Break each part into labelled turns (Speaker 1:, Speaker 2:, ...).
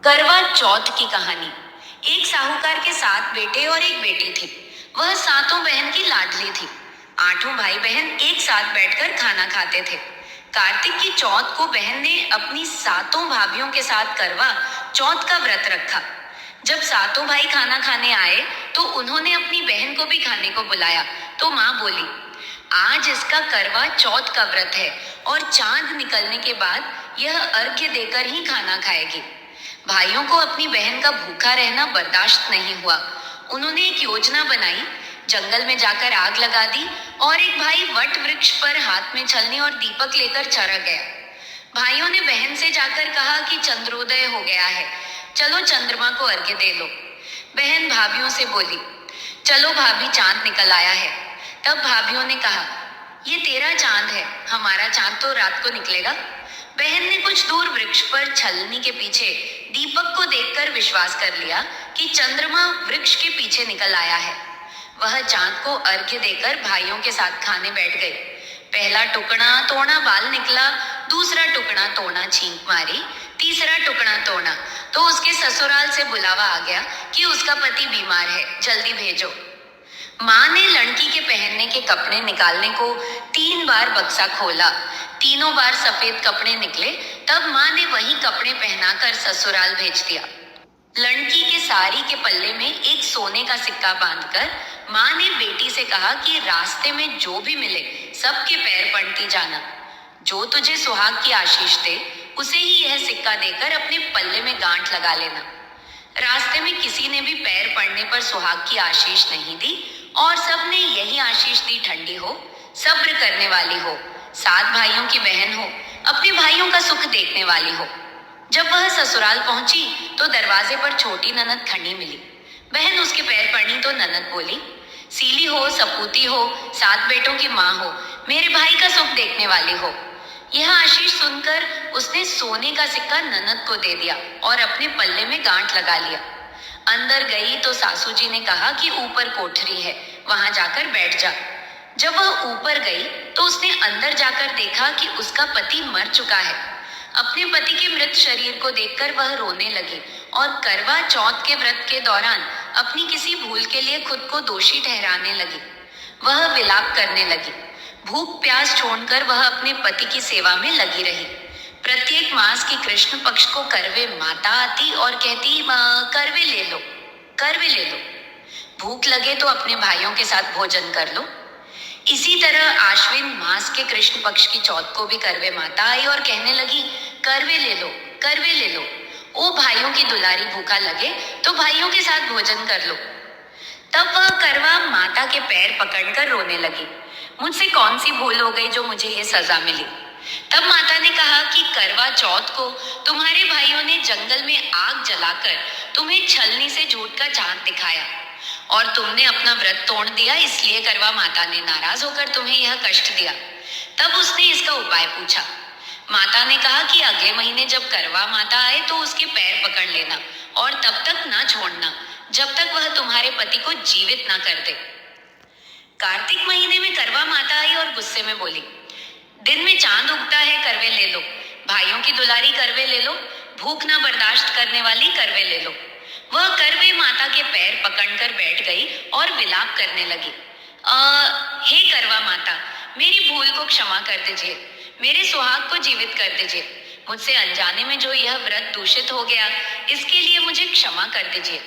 Speaker 1: करवा चौथ की कहानी। एक साहूकार के 7 बेटे और एक बेटी थी। वह सातों बहन की लाडली थी। आठों भाई बहन एक साथ बैठकर खाना खाते थे। कार्तिक की चौथ को बहन ने अपनी सातों भाभियों के साथ करवा चौथ का व्रत रखा। जब सातों भाई खाना खाने आए तो उन्होंने अपनी बहन को भी खाने को बुलाया। तो माँ बोली, आज इसका करवा चौथ का व्रत है और चांद निकलने के बाद यह अर्घ्य देकर ही खाना खाएगी। भाइयों को अपनी बहन का भूखा रहना बर्दाश्त नहीं हुआ। उन्होंने एक योजना बनाई, जंगल में जाकर आग लगा दी और एक भाई वट वृक्ष पर हाथ में छलनी और दीपक लेकर चढ़ गया। भाइयों ने बहन से जाकर कहा कि चंद्रोदय हो गया है, चलो चंद्रमा को अर्घ्य दे लो। बहन भाभियों से बोली, चलो भाभी, चांद निकल आया है। तब भाभियों ने कहा, ये तेरा चांद है, हमारा चांद तो रात को निकलेगा। बहन ने कुछ दूर वृक्ष पर छलनी के पीछे दीपक को देखकर विश्वास कर लिया कि चंद्रमा वृक्ष के पीछे निकल आया है। वह चांद को अर्घ्य देकर भाइयों के साथ खाने बैठ गई। पहला टुकड़ा तोड़ा बाल निकला, दूसरा टुकड़ा तोड़ा छींक मारी, तीसरा टुकड़ा तोड़ा तो उसके ससुराल से बुलावा आ गया कि उसका पति बीमार है, जल्दी भेजो। माँ ने लड़की के पहनने के कपड़े निकालने को 3 बार बक्सा खोला। तीनों बार सफेद कपड़े निकले। तब माँ ने वही कपड़े पहनाकर ससुराल भेज दिया। लड़की के साड़ी के पल्ले में एक सोने का सिक्का बांधकर माँ ने बेटी से कहा कि रास्ते में जो भी मिले सबके पैर पड़ती जाना। जो तुझे सुहाग की आशीष दे उसे ही यह सिक्का देकर अपने पल्ले में गांठ लगा लेना। रास्ते में किसी ने भी पैर पड़ने पर सुहाग की आशीष नहीं दी और सबने यही आशीष दी, ठंडी हो, सब्र करने वाली हो, 7 भाइयों की बहन हो, अपने भाइयों का सुख देखने वाली हो। जब वह ससुराल पहुंची तो दरवाजे पर छोटी ननद खड़ी मिली। बहन उसके पैर पड़ी तो ननद बोली, सीली हो, सपूती हो, 7 बेटों की माँ हो, मेरे भाई का सुख देखने वाली हो। यह आशीष सुनकर उसने सोने का सिक्का ननद को दे दिया और अपने पल्ले में गांठ लगा लिया। अंदर गई तो सासू जी ने कहा कि ऊपर कोठरी है, वहां जाकर बैठ जा। जब वह ऊपर गई तो उसने अंदर जाकर देखा कि उसका पति मर चुका है। अपने पति के मृत शरीर को देखकर वह रोने लगी और करवा चौथ के व्रत के दौरान अपनी किसी भूल के लिए खुद को दोषी ठहराने लगी। वह विलाप करने लगी। भूख प्यास छोड़कर वह अपने पति की सेवा में लगी रही। प्रत्येक मास की कृष्ण पक्ष को करवे माता आती और कहती, करवे ले लो, करवे ले लो। भूख लगे तो अपने भाइयों के साथ भोजन कर लो। इसी तरह आश्विन मास के कृष्ण पक्ष की चौथ को भी करवे माता आई और कहने लगी, करवे ले लो, करवे ले लो। ओ भाइयों की दुलारी, भूखा लगे तो भाइयों के साथ भोजन कर लो। तब वह करवा माता के पैर पकड़कर रोने लगी, मुझसे कौन सी भूल हो गई जो मुझे ये सजा मिली। तब माता ने कहा कि करवा चौथ को तुम्हारे भाइयों ने जंगल में आग जलाकर तुम्हें छलनी से झूठ का चांद दिखाया और तुमने अपना व्रत तोड़ दिया, इसलिए करवा माता ने नाराज होकर तुम्हें यह कष्ट दिया। तब उसने इसका उपाय पूछा। माता ने कहा कि अगले महीने जब करवा माता आए तो उसके पैर पकड़ लेना और तब तक ना छोड़ना जब तक वह तुम्हारे पति को जीवित ना कर दे। कार्तिक महीने में करवा माता आई और गुस्से में बोली, दिन में चांद उगता है, करवे ले लो, भाइयों की दुलारी करवे ले लो, भूख ना बर्दाश्त करने वाली करवे ले लो। वह करवे माता के पैर पकड़कर बैठ गई और विलाप करने लगी, हे करवा माता, मेरी भूल को क्षमा कर दीजिए, मेरे सुहाग को जीवित कर दीजिए। मुझसे अनजाने में जो यह व्रत दूषित हो गया, इसके लिए मुझे क्षमा कर दीजिए,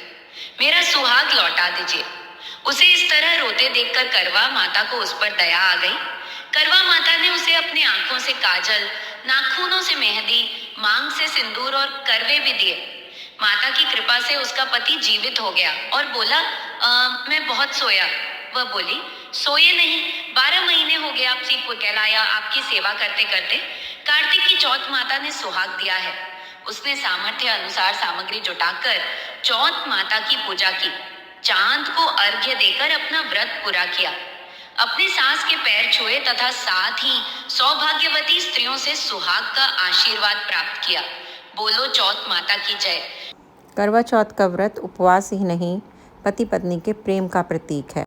Speaker 1: मेरा सुहाग लौटा दीजिए। उसे इस तरह रोते देखकर करवा माता को उस पर दया आ गई। करवा माता ने उसे अपनी आंखों से काजल, नाखूनों से मेहंदी, मांग से सिंदूर और करवे भी दिए। माता की कृपा से उसका पति जीवित हो गया और बोला, मैं बहुत सोया। वह बोली, सोए नहीं, 12 महीने हो गए आपसे कहलाया, आपकी सेवा करते करते। कार्तिक की चौथ माता ने सुहाग दिया है। उसने सामर्थ्य अनुसार सामग्री जुटाकर चौथ माता की पूजा की, चांद को अर्घ्य देकर अपना व्रत पूरा किया, अपनी सास के पैर छुए तथा साथ ही सौभाग्यवती स्त्रियों से सुहाग का आशीर्वाद प्राप्त किया। बोलो चौथ माता की जय।
Speaker 2: करवा चौथ का व्रत उपवास ही नहीं, पति पत्नी के प्रेम का प्रतीक है।